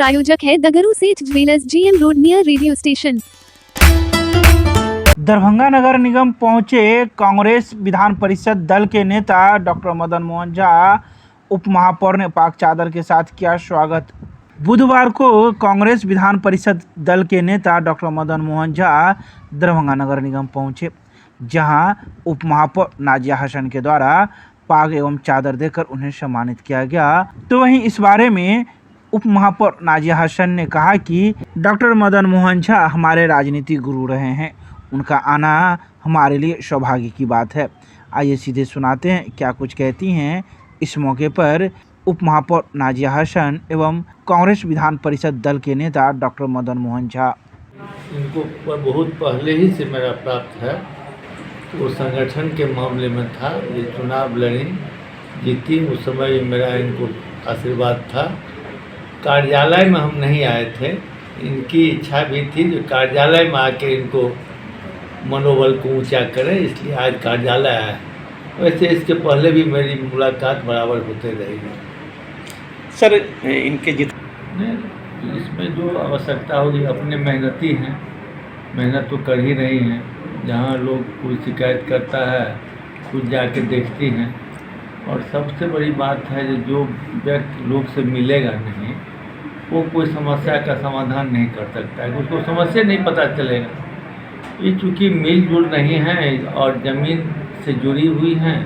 प्रायोजक है Dagru Seth jewellers, GM road near radio station. Darbhanga नगर निगम पहुंचे कांग्रेस विधान परिषद दल के नेता डॉक्टर मदन मोहन झा। उप महापौर ने पाक चादर के साथ किया स्वागत। बुधवार को कांग्रेस विधान परिषद दल के नेता डॉक्टर मदन मोहन झा दरभंगा नगर निगम पहुंचे, जहां उप महापौर नाजिया हसन के द्वारा पाग एवं चादर देकर उन्हें सम्मानित किया गया। तो वहीं इस बारे में उप महापौर नाजिया हसन ने कहा कि डॉक्टर मदन मोहन झा हमारे राजनीतिक गुरु रहे हैं, उनका आना हमारे लिए सौभाग्य की बात है। आइए सीधे सुनाते हैं क्या कुछ कहती हैं इस मौके पर उप महापौर नाजिया हसन एवं कांग्रेस विधान परिषद दल के नेता डॉक्टर मदन मोहन झा। इनको बहुत पहले ही से मेरा प्राप्त है। वो संगठन के मामले में था, ये चुनाव लड़ी, जीती, उस समय मेरा इनको आशीर्वाद था। कार्यालय में हम नहीं आए थे, इनकी इच्छा भी थी जो कार्यालय में आके इनको मनोबल को ऊंचा करें, इसलिए आज कार्यालय आया। वैसे इसके पहले भी मेरी मुलाकात बराबर होते रहेगी। सर, इनके इसमें जो आवश्यकता होगी, अपने मेहनती हैं, मेहनत तो कर ही रही हैं। जहाँ लोग कोई शिकायत करता है खुद जाके देखती हैं। और सबसे बड़ी बात है जो व्यक्ति लोग से मिलेगा नहीं, वो कोई समस्या का समाधान नहीं कर सकता है, उसको समस्या नहीं पता चलेगा। ये चूँकि मिलजुल नहीं हैं और ज़मीन से जुड़ी हुई हैं,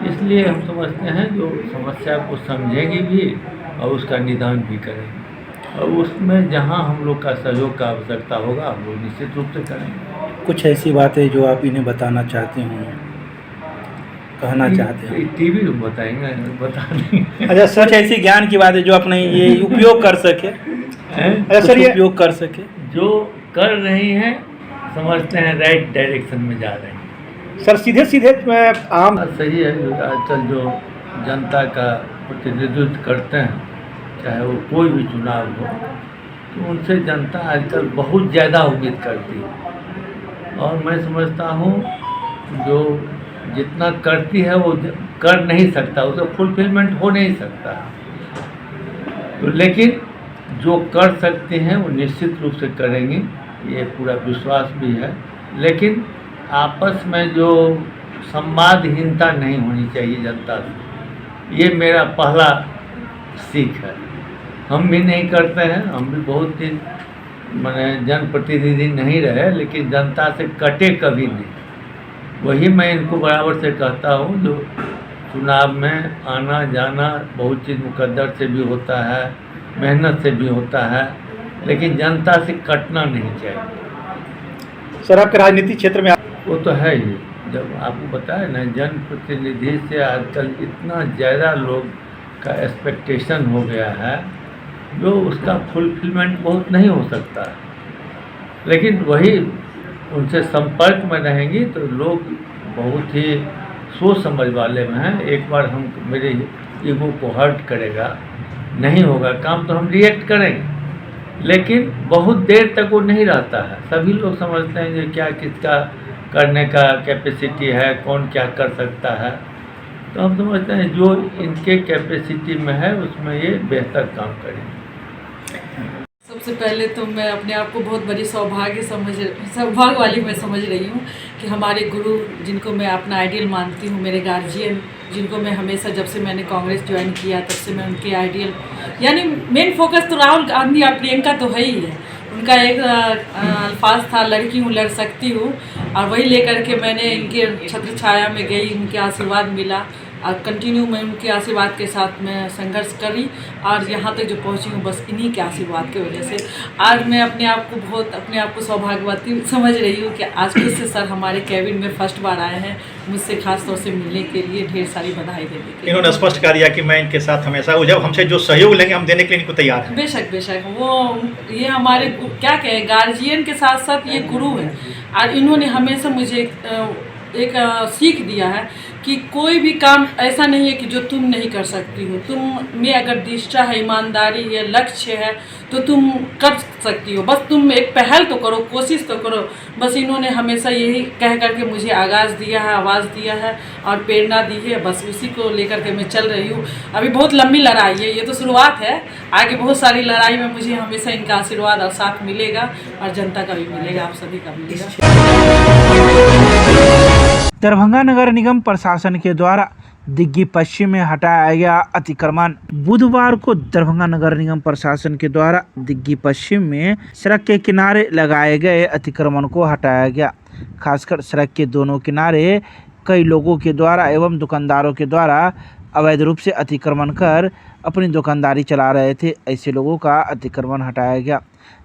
इसलिए हम समझते हैं जो समस्या को समझेंगी भी और उसका निदान भी करेंगे। और उसमें जहाँ हम लोग का सहयोग का आवश्यकता होगा हम लोग निश्चित रूप से करेंगे। कुछ ऐसी बातें जो आप इन्हें बताना चाहते हो, कहना चाहते हैं? टीवी में बताएंगे, बता देंगे। अच्छा सर, ऐसी ज्ञान की बात है जो अपने ये उपयोग कर सके। अच्छा सर, ये उपयोग कर सके, जो कर रही हैं समझते हैं राइट डायरेक्शन में जा रहे हैं। सर सीधे सीधे आम सही है। आजकल जो जनता का प्रतिनिधित्व करते हैं, चाहे वो कोई भी चुनाव हो, तो उनसे जनता आजकल बहुत ज़्यादा उम्मीद करती है। और मैं समझता हूँ जो जितना करती है वो कर नहीं सकता, उसे फुलफिलमेंट हो नहीं सकता। तो लेकिन जो कर सकते हैं वो निश्चित रूप से करेंगी, ये पूरा विश्वास भी है। लेकिन आपस में जो संवादहीनता नहीं होनी चाहिए जनता से, ये मेरा पहला सीख है। हम भी नहीं करते हैं, हम भी बहुत दिन माने जनप्रतिनिधि नहीं रहे, लेकिन जनता से कटे कभी नहीं। वही मैं इनको बराबर से कहता हूँ, जो चुनाव में आना जाना बहुत चीज़ मुकद्दर से भी होता है, मेहनत से भी होता है, लेकिन जनता से कटना नहीं चाहिए। सर, आपके राजनीतिक क्षेत्र में वो तो है ही। जब आपको बताया ना, जनप्रतिनिधि से आजकल इतना ज़्यादा लोग का एक्सपेक्टेशन हो गया है, जो उसका फुलफिलमेंट बहुत नहीं हो सकता है। लेकिन वही उनसे संपर्क में रहेंगी तो लोग बहुत ही सोच समझ वाले में हैं। एक बार हम मेरे ईगो को हर्ट करेगा, नहीं होगा काम, तो हम रिएक्ट करेंगे, लेकिन बहुत देर तक वो नहीं रहता है। सभी लोग समझते हैं कि क्या किसका करने का कैपेसिटी है, कौन क्या कर सकता है। तो हम समझते हैं जो इनके कैपेसिटी में है उसमें ये बेहतर काम करेंगे। सबसे पहले तो मैं अपने आप को बहुत बड़ी सौभाग्य वाली मैं समझ रही हूँ कि हमारे गुरु, जिनको मैं अपना आइडियल मानती हूँ, मेरे गार्जियन, जिनको मैं हमेशा जब से मैंने कांग्रेस ज्वाइन किया तब से मैं उनके आइडियल, यानी मेन फोकस तो राहुल गांधी और प्रियंका तो है ही है। उनका एक अल्फाज था, लड़की हूँ लड़ सकती हूँ, और वही लेकर के मैंने इनके छत्र छाया में गई, उनके आशीर्वाद मिला और कंटिन्यू मैं उनके आशीर्वाद के साथ मैं संघर्ष करी और यहाँ तक जो पहुँची हूँ बस इन्हीं के आशीर्वाद की वजह से। आज मैं अपने आप को सौभाग्यवती समझ रही हूँ कि आज फिर से सर हमारे कैबिनेट में फर्स्ट बार आए हैं, मुझसे खास तौर से मिलने के लिए ढेर सारी बधाई देने के लिए। इन्होंने स्पष्ट कर दिया कि मैं इनके साथ हमेशा, जब हमसे जो सहयोग लेंगे हम देने के लिए इनको तैयार हैं। बेशक बेशक, वो ये हमारे क्या कहें, गार्जियन के साथ साथ ये गुरु है। और इन्होंने हमेशा मुझे एक सीख दिया है कि कोई भी काम ऐसा नहीं है कि जो तुम नहीं कर सकती हो। तुम में अगर निष्ठा है, ईमानदारी है, लक्ष्य है तो तुम कर सकती हो। बस तुम एक पहल तो करो, कोशिश तो करो। बस इन्होंने हमेशा यही कह करके मुझे आगाज़ दिया है, आवाज़ दिया है और प्रेरणा दी है। बस उसी को लेकर के मैं चल रही हूँ। अभी बहुत लंबी लड़ाई है, ये तो शुरुआत है। आगे बहुत सारी लड़ाई में मुझे हमेशा इनका आशीर्वाद और साथ मिलेगा और जनता का भी मिलेगा, आप सभी का मिलेगा। दरभंगा नगर निगम प्रशासन के द्वारा दिग्गी पश्चिम में हटाया गया अतिक्रमण। बुधवार को दरभंगा नगर निगम प्रशासन के द्वारा दिग्गी पश्चिम में सड़क के किनारे लगाए गए अतिक्रमण को हटाया गया। खासकर सड़क के दोनों किनारे कई लोगों के द्वारा एवं दुकानदारों के द्वारा अवैध रूप से अतिक्रमण कर अपनी दुकानदारी चला रहे थे। ऐसे लोगों का अतिक्रमण हटाया गया।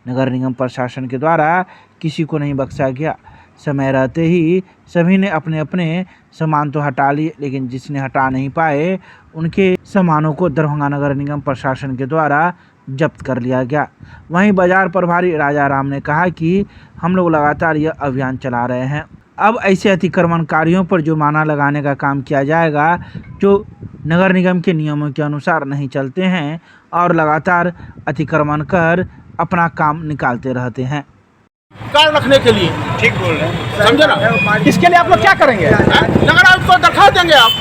नगर निगम प्रशासन के द्वारा किसी को नहीं बख्शा गया। समय रहते ही सभी ने अपने अपने सामान तो हटा लिए, लेकिन जिसने हटा नहीं पाए उनके सामानों को दरभंगा नगर निगम प्रशासन के द्वारा जब्त कर लिया गया। वहीं बाजार प्रभारी राजा राम ने कहा कि हम लोग लगातार यह अभियान चला रहे हैं। अब ऐसे अतिक्रमणकारियों पर जुर्माना लगाने का काम किया जाएगा जो नगर निगम के नियमों के अनुसार नहीं चलते हैं और लगातार अतिक्रमण कर अपना काम निकालते रहते हैं। कार रखने के लिए ठीक बोल रहे हैं। समझे ना। इसके लिए आप लोग क्या करेंगे? नगर आयुक्त को दरखास्त देंगे आप।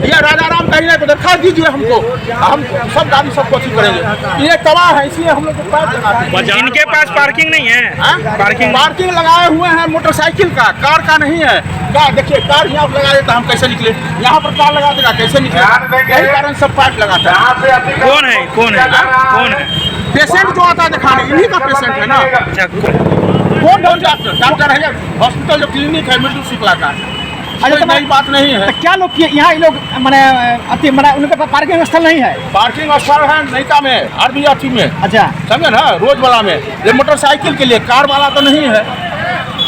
ये राजा राम कहीं नहीं तो दरखास्त दीजिए हमको, हम सब गाड़ी सब कोशिश करेंगे। ये तबाह है इसलिए हम लोग को पास लगाते हैं। इनके पास पार्किंग नहीं है। पार्किंग लगाए हुए हैं मोटरसाइकिल का, कार का नहीं है। कार देखिए, कार यहाँ पर लगा देता हम कैसे निकले, यहाँ पर कार लगा देगा कैसे निकले। यही कारण सब पाइप लगाता है। कौन है कौन है? पेशेंट जो आता है दिखाने, इन्हीं का पेशेंट है ना। कौन डॉक्टर है? हॉस्पिटल जो क्लिनिक है मिर्दू शुक्ला का। कोई नई बात नहीं है। तो क्या लोग यहाँ लोग मैंने उनके पास पार्किंग स्थल नहीं है? पार्किंग स्थल है नैका में, आरबीआई में। अच्छा, समझे ना, रोज वाला में। ये मोटरसाइकिल के लिए, कार वाला तो नहीं है।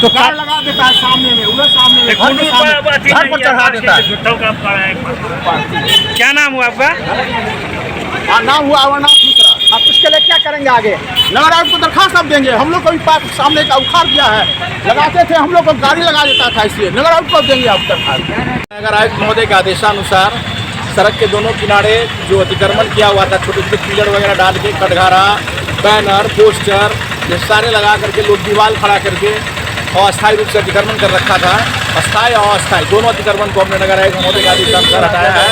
तो कार लगा देता है सामने में, उधर सामने में, घर पर चढ़ा देता है। क्या नाम हुआ आपका? नाम हुआ अमरनाथ मिश्रा। आप उसके लिए क्या करेंगे आगे? नगर आयुक्त को दरखास्त अब देंगे। हम लोग को भी पाइप सामने का उखाड़ दिया है, लगाते थे हम लोग को, गाड़ी लगा देता था, इसलिए नगर आयुक्त को देंगे अब दरखास्त। नगर आयुक्त महोदय के आदेशानुसार सड़क के दोनों किनारे जो अतिक्रमण किया हुआ था, छोटे छोटे पिलर वगैरह डाल के, कटघारा, बैनर, पोस्टर, ये सारे लगा करके लोग दीवार खड़ा करके अस्थायी रूप से अतिक्रमण कर रखा था। अस्थायी और अस्थायी दोनों अतिक्रमण को हमने नगर आयुक्त महोदय के आदेशानुसार हटाया है।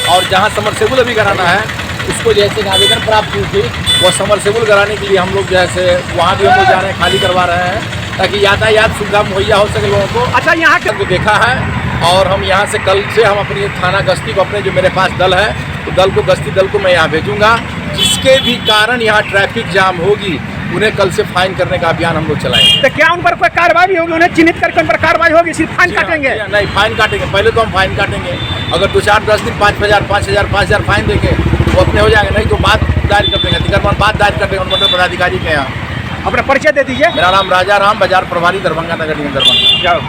और जहाँ समरसेबुल अभी कराना है उसको जैसे आवेदन प्राप्त हुई थी, वो समरसेबुल कराने के लिए हम लोग जैसे वहाँ भी हम लोग जा रहे हैं, खाली करवा रहे हैं ताकि यातायात सुविधा मुहैया हो सके लोगों को। अच्छा, यहाँ के देखा है और हम यहाँ से कल से हम अपनी थाना गश्ती को, अपने जो मेरे पास दल है तो दल को, गश्ती दल को मैं यहाँ भेजूंगा। जिसके भी कारण यहाँ ट्रैफिक जाम होगी उन्हें कल से फाइन करने का अभियान हम लोग चलाएंगे। तो क्या उन पर कोई कार्रवाई होगी? उन्हें चिन्हित करके उन पर कार्रवाई होगी, सिर्फ फाइन काटेंगे? नहीं, फाइन काटेंगे। पहले तो हम फाइन काटेंगे। अगर 2-4-10 दिन 5,000 फाइन देंगे वो अपने हो जाएगा, नहीं तो बात दायर कर देंगे, अतिक्रमण बात दायर कर देंगे मंडल पदाधिकारी के यहाँ। अपना परिचय दे दीजिए। मेरा नाम राजा राम, बाजार प्रभारी दरभंगा नगर निगम दरभंगा।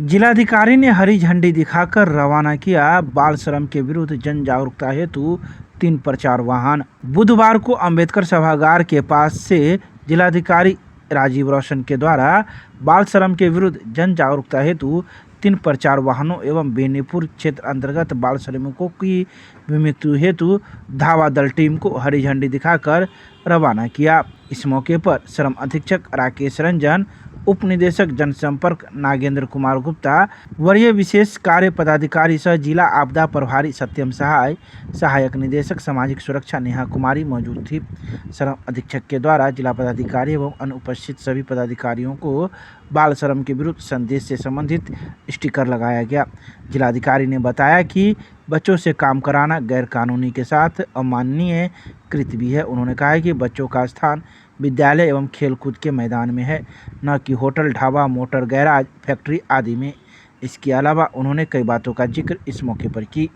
जिलाधिकारी ने हरी झंडी दिखाकर रवाना किया बाल श्रम के विरुद्ध जन जागरूकता हेतु 3 प्रचार वाहन। बुधवार को अंबेडकर सभागार के पास से जिलाधिकारी राजीव रोशन के द्वारा बाल श्रम के विरुद्ध जन जागरूकता हेतु 3 प्रचार वाहनों एवं बेनीपुर क्षेत्र अंतर्गत बाल श्रमिकों की मृत्यु हेतु धावा दल टीम को हरी झंडी दिखाकर रवाना किया। इस मौके पर श्रम अधीक्षक राकेश रंजन, उप निदेशक जनसंपर्क नागेंद्र कुमार गुप्ता, वरीय विशेष कार्य पदाधिकारी सह जिला आपदा प्रभारी सत्यम सहाय, सहायक निदेशक सामाजिक सुरक्षा नेहा कुमारी मौजूद थी। श्रम अधीक्षक के द्वारा जिला पदाधिकारी एवं अनुपस्थित सभी पदाधिकारियों को बाल श्रम के विरुद्ध संदेश से संबंधित स्टिकर लगाया गया। जिलाधिकारी ने बताया कि बच्चों से काम कराना गैर कानूनी के साथ अमाननीय कृत्य भी है। उन्होंने कहा कि बच्चों का स्थान विद्यालय एवं खेलकूद के मैदान में है, न कि hotel, dhaba, motor garage, factory आदि में। इसके अलावा उन्होंने कई बातों का जिक्र इस मौके पर की।